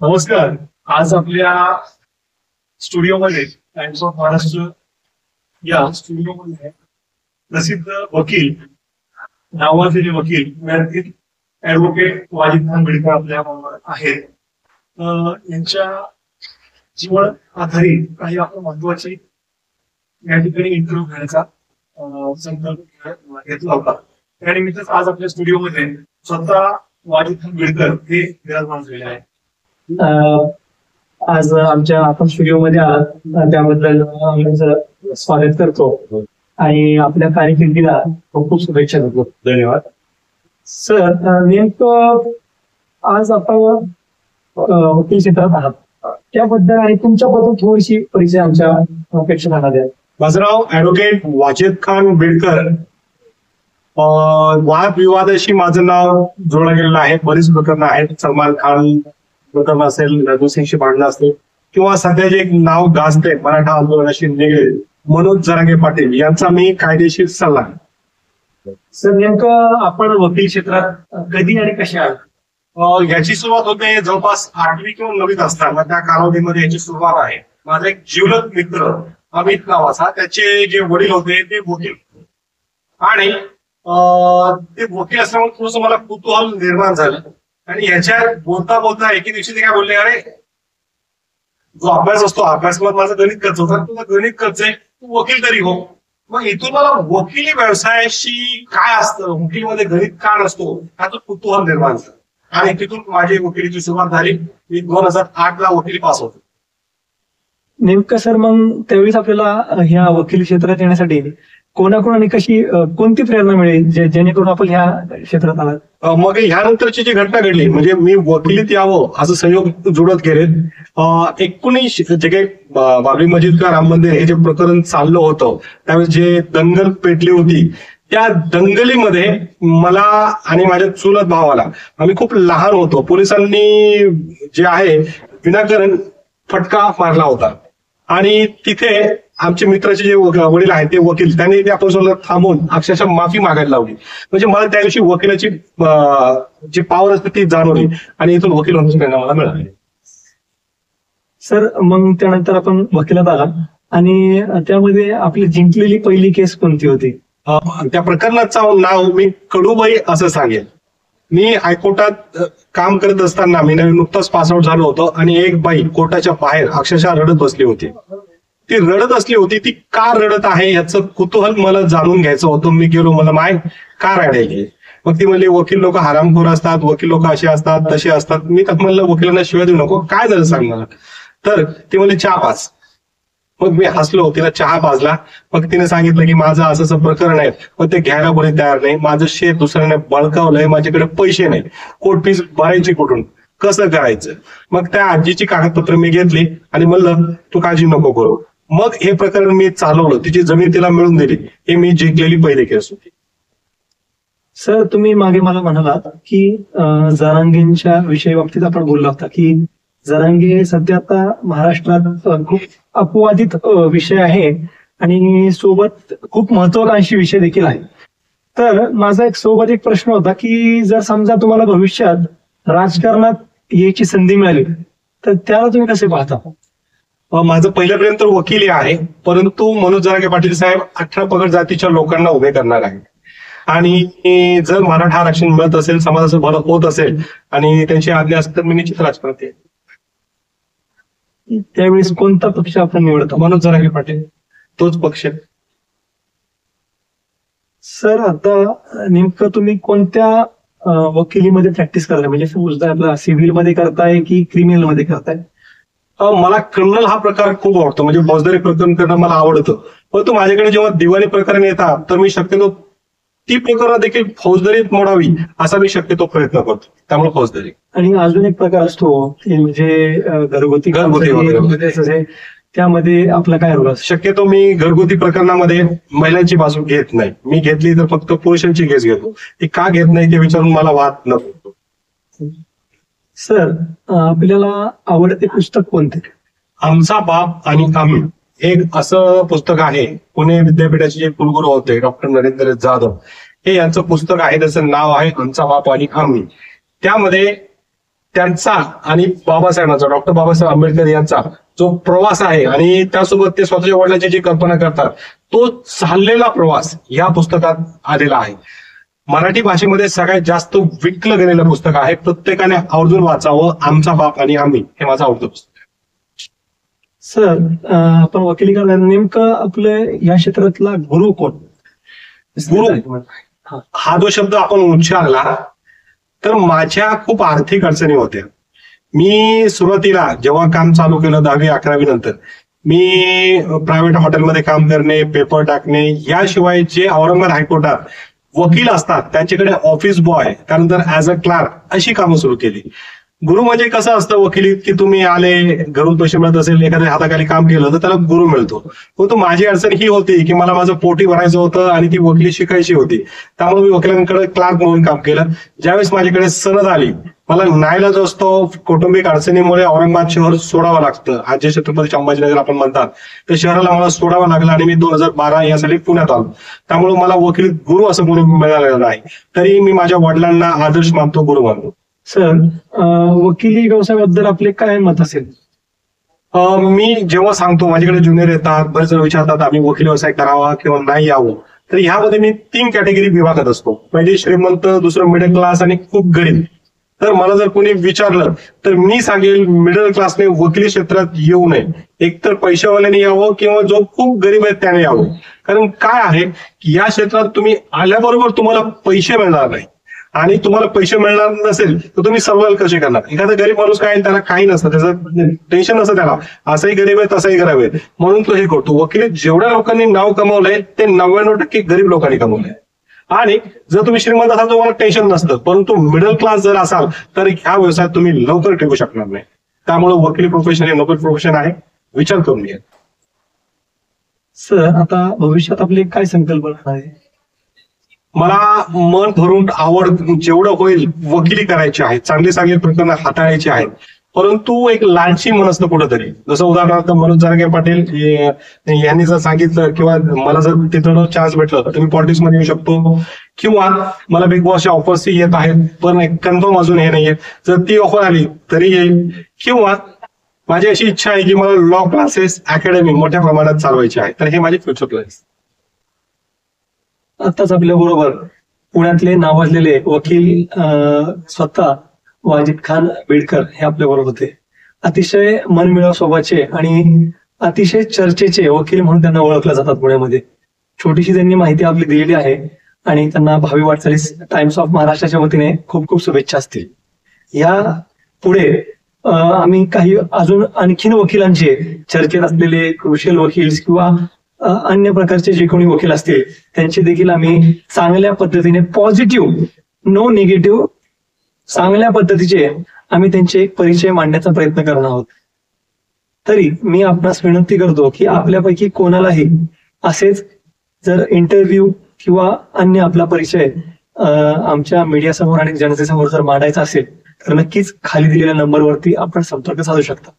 नमस्कार. आज आपल्या स्टुडिओमध्ये टाइम्स ऑफ महाराष्ट्र या स्टुडिओमध्ये प्रसिद्ध वकील नावाचे जे वकील ऍडव्होकेट वाजिद खान बिडकर आपल्या आहेत. यांच्या जीवन आधारित काही आपण महत्वाची या ठिकाणी इंटरव्ह्यू घेण्याचा संकल्प घेतला होता. त्यानिमित्तच आज आपल्या स्टुडिओमध्ये स्वतः वाजिद खान बिडकर हे विराजमान झालेले आहे. आज आमच्या आपण स्टुडिओमध्ये आहात त्याबद्दल स्वागत करतो आणि आपल्या कारकिर्दीला खूप खूप शुभेच्छा देतो. धन्यवाद सर. नेमकं आज आपण वकील क्षेत्रात आहात त्याबद्दल आणि तुमच्याबद्दल थोडीशी परिचय आमच्या प्रेक्षकांना द्या. माझं नाव ऍडव्होकेट वाजिद खान बिडकर. वाद विवादाशी माझं नाव जोडलं गेलेलं आहे. बरीच प्रकरणं आहेत. सलमान खान प्रकरण असेल, रघुसिंगशी भांडणं असेल, किंवा सध्या जे एक नाव गाजते मराठा आंदोलनाशी निगडीत मनोज जरांगे पाटील यांचा मी कायदेशीर सल्ला. सर नेमकं आपण वकील क्षेत्रात कधी आणि कशा आहात? याची सुरुवात होते जवळपास 8वी किंवा 9वीत असताना. त्या कालावधीमध्ये याची सुरुवात आहे. माझा एक जीवलग मित्र अमित नावाचा, त्याचे जे वडील होते ते वकील आणि ते वकील असल्यामुळे थोडस मला कुतूहल निर्माण झालं. आणि ह्याच्यात बोलता बोलता एके दिवशी ते काय बोलले, अरे जो अभ्यास असतो, अभ्यासात माझं गणित खर्च होता, तुला गणित खर्च आहे, तू वकील तरी हो. मग इथून मला वकिली व्यवसायाशी काय असतं, वकिलीमध्ये गणित का नसतो, ह्याचं कुतूहल निर्माण झालं. आणि तिथून माझी वकिलीची सुरुवात झाली. मी 2008 ला वकिली पास होतो. नेमकं सर मग त्यावेळेस आपल्याला ह्या वकील क्षेत्रात येण्यासाठी कोणाकोणाने कशी कोणती प्रेरणा मिळेल जेणेकरून आपण ह्या क्षेत्रात आलात? मग ह्यानंतरची जी घटना घडली, म्हणजे मी वकिलीत यावं असं संयोग जुळत गेले. 19 जे काही बाबरी मस्जिद का राम मंदिर हे जे प्रकरण चाललं होतं, त्यावेळेस जे दंगल पेटली होती, त्या दंगलीमध्ये मला आणि माझ्या चुलत भावाला, आम्ही खूप लहान होतो, पोलिसांनी जे आहे विनाकारण फटका मारला होता. आणि तिथे आमचे मित्राचे जे वडील आहेत ते वकील, त्यांनी ते आपण सोबत थांबून अक्षरशः माफी मागायला लावली. म्हणजे मला त्या दिवशी वकिलाची जी पॉवर असते ती जाणवली आणि इथून वकील होण्याची प्रेरणा मला मिळाली. सर मग त्यानंतर आपण वकिलात आलात आणि त्यामध्ये आपली जिंकलेली पहिली केस कोणती होती? त्या प्रकरणाचं नाव मी कडूबाई असं सांगेल. मी हायकोर्टात काम करत असताना, मी नुकताच पासआउट झालो होतो, आणि एक बाई कोर्टाच्या बाहेर अक्षरशः रडत बसली होती. ती रडत असली होती, ती का रडत आहे याचं कुतूहल मला जाणून घ्यायचं होतं. मी गेलो, मला माय का रडायली? मग ती म्हणली, वकील लोक हरामखोर असतात, वकील लोक असे असतात तसे असतात. मी तर म्हणलं, वकिलांना शिवाय देऊ नको, काय झालं सांग मला. तर ती म्हणली, चहा पाच. मग मी हसलो, तिला चहा पाजला. मग तिने सांगितलं की माझं असं असं प्रकरण आहे, पण ते घ्यायला कोणी तयार नाही, माझं शेत दुसऱ्याने बळकावलंय, माझ्याकडे पैसे नाही, कोर्ट फीस भरायची कुठून, कसं करायचं. मग त्या आजीची कागदपत्र मी घेतली आणि म्हणलं, तू काळजी नको करू. मग हे प्रकरण मी चालवलं, तिची जमीन तिला मिळून दिली. हे मी जिंकलेली पहिली केस होती. सर तुम्ही मागे मला म्हणालात की जरांगेंच्या विषयी बाबतीत आपण बोलला होता की जरांगे सध्या आता महाराष्ट्रात खूप अपवादित विषय आहे आणि सोबत खूप महत्वाकांक्षी विषय देखील आहे. तर माझा सोबत एक प्रश्न होता की जर समजा तुम्हाला भविष्यात राजकारणात यायची संधी मिळाली तर त्याला तुम्ही कसे पाहता? माझं पहिल्यापर्यंत वकिली आहे, परंतु मनोज जरांगे पाटील साहेब 18 पगड जातीच्या लोकांना उभे करणार आहेत. आणि जर मराठा आरक्षण मिळत असेल, समाजाचं भलं होत असेल आणि त्यांची आज्ञा असेल तर मी निश्चित राजकारणात येईल. त्यावेळेस कोणता पक्ष आपण निवडतो? मनोज जरांगे पाटील, तोच पक्ष. सर आता नेमकं तुम्ही कोणत्या वकिलीमध्ये प्रॅक्टिस करताय? म्हणजे फौजदार आपला सिव्हिल मध्ये करताय की क्रिमिनल मध्ये करताय? मला क्रिमिनल हा प्रकार खूप आवडतो, म्हणजे फौजदारी प्रकरण करणं मला आवडतं. परंतु माझ्याकडे जेव्हा दिवाणी प्रकरण येतात तर मी शक्यतो ती प्रकरण देखील फौजदारीत मोडावी असा मी शक्यतो प्रयत्न करतो, त्यामुळे फौजदारी. आणि अजून एक प्रकार असतो म्हणजे घरगुती वगैरे, त्यामध्ये आपला काय रोल असतो? शक्यतो मी घरगुती प्रकरणामध्ये महिलांची बाजू घेत नाही. मी घेतली तर फक्त पुरुषांची केस घेतो. ती का घेत नाही ते विचारून मला वाद नको. सर आपल्याला आवडते पुस्तक कोणते? आमचा बाप आणि आम्ही एक असं पुस्तक आहे. पुणे विद्यापीठाचे जे कुलगुरू होते डॉक्टर नरेंद्र जाधव, हे यांचं पुस्तक आहे. त्याचं नाव आहे आमचा बाप आणि आम्ही. त्यामध्ये त्यांचा आणि बाबासाहेबांचा, डॉक्टर बाबासाहेब आंबेडकर यांचा जो प्रवास आहे आणि त्यासोबत ते स्वतःच्या वडिलांची जी कल्पना करतात, तो चाललेला प्रवास या पुस्तकात आलेला आहे. मराठी भाषेमध्ये सगळ्यात जास्त विकलं गेलेलं पुस्तक आहे. प्रत्येकाने आवर्जून वाचावं. आमचा बाप आणि आम्ही हे माझं आवडतं पुस्तक. सर, आपण वकिली करणार, नेमकं आपलं या क्षेत्रातला गुरु कोण? गुरु हा जो शब्द आपण उच्चारला तर माझ्या खूप आर्थिक अडचणी होत्या. मी सुरुवातीला जेव्हा काम चालू केलं 10वी 11वी नंतर, मी प्रायव्हेट हॉटेलमध्ये काम करणे, पेपर टाकणे, याशिवाय जे औरंगाबाद हायकोर्टात वकील असतात त्यांच्याकडे ऑफिस बॉय, त्यानंतर ऍज अ क्लार्क अशी कामं सुरू केली. गुरु म्हणजे कसं असतं वकिलीत की तुम्ही आले, घरून पैसे मिळत असेल, एखाद्या हाताखाली काम केलं तर त्याला गुरु मिळतो. परंतु माझी अडचण ही होती की मला माझं पोटी भरायचं होतं आणि ती वकिली शिकायची होती. त्यामुळे मी वकिलांकडे क्लार्क म्हणून काम केलं. ज्यावेळेस माझ्याकडे सनद आली, मला नाईलाज असतो, कौटुंबिक अडचणीमुळे औरंगाबाद शहर सोडावं लागतं. आज जे छत्रपती संभाजीनगर आपण म्हणतात त्या शहराला मला सोडावं लागलं आणि मी 2012 यासाठी पुण्यात आलो. त्यामुळे मला वकील गुरु असं कोणी मिळालेलं नाही. तरी मी माझ्या वडिलांना आदर्श मानतो, गुरु मानतो. सर, वकिली व्यवसायाबद्दल आपले काय मत असेल? मी जेव्हा सांगतो, माझ्याकडे ज्युनियर येतात, बरेच जण विचारतात आम्ही वकील व्यवसाय करावा किंवा नाही यावं, तर ह्यामध्ये मी 3 कॅटेगरी विभागात असतो. म्हणजे श्रीमंत, दुसरं मिडल क्लास आणि खूप गरीब. तर मला जर कोणी विचारलं तर मी सांगेल मिडल क्लासने वकिली क्षेत्रात येऊ नये. एकतर पैशावाल्याने यावं किंवा जो खूप गरीब आहे त्याने यावं. कारण काय आहे की या क्षेत्रात तुम्ही आल्याबरोबर तुम्हाला पैसे मिळणार नाही आणि तुम्हाला पैसे मिळणार नसेल तर तुम्ही सर्वाइव्ह कसे करणार? एखादा गरीब माणूस काय, त्याला काही नसतं, त्याचं टेन्शन नसतं, त्याला असाही गरीब आहे तसाही गरीब आहे म्हणून तो हे करतो. वकिलीत जेवढ्या लोकांनी नाव कमवलंय ते 99% गरीब लोकांनी कमवलंय. आणि जर तुम्ही श्रीमंत असाल तर तुम्हाला टेन्शन नसतं, परंतु मिडल क्लास जर असाल तर ह्या व्यवसायात तुम्ही लवकर टिकू शकणार नाही. त्यामुळे वकिली प्रोफेशन हे नोबल प्रोफेशन आहे, विचार करून घ्या. सर, आता भविष्यात आपली काय संकल्पना आहे? मला मन भरून आवड जेवढं होईल वकिली करायची आहे, चांगली चांगली प्रकरणं हाताळायची आहेत. परंतु एक लालची मन असतं कुठंतरी. जसं उदाहरणार्थ मनोज जरांगे पाटील यांनी जर सांगितलं किंवा मला जर तिथं चान्स भेटलं तर मी पॉलिटिक्स मध्ये येऊ शकतो, किंवा मला बिग बॉसच्या ऑफर्स येत आहेत पण कन्फर्म अजून हे नाहीये, जर ती ऑफर आली तरी येईल. किंवा माझी अशी इच्छा आहे की मला लॉ क्लासेस अकॅडमी मोठ्या प्रमाणात चालवायची आहे. तर हे माझे फ्युचर प्लॅन्स. आताच आपल्या बरोबर पुण्यातले नावाजलेले वकील स्वतः वाजिद खान बेडकर हे आपल्या बरोबर होते. अतिशय मनमिळाऊ स्वभावाचे आणि अतिशय चर्चेचे वकील म्हणून त्यांना ओळखलं जातात पुण्यामध्ये. छोटीशी त्यांनी माहिती आपली दिलेली आहे आणि त्यांना भावी वाटचालीस टाइम्स ऑफ महाराष्ट्राच्या वतीने खूप खूप शुभेच्छा असतील. या पुढे आम्ही काही अजून आणखीन वकिलांचे चर्चेत असलेले क्रुशियल वकील किंवा अन्य प्रकारचे जे कोणी वकील असतील त्यांचे देखील आम्ही चांगल्या पद्धतीने पॉझिटिव्ह, नो निगेटिव्ह, चांगल्या पद्धतीचे आम्ही त्यांचे एक परिचय मांडण्याचा प्रयत्न करणार आहोत. तरी मी आपणास विनंती करतो की आपल्यापैकी कोणालाही असेच जर इंटरव्ह्यू किंवा अन्य आपला परिचय आमच्या मीडियासमोर आणि जनतेसमोर जर मांडायचा असेल तर नक्कीच खाली दिलेल्या नंबरवरती आपण संपर्क साधू शकता.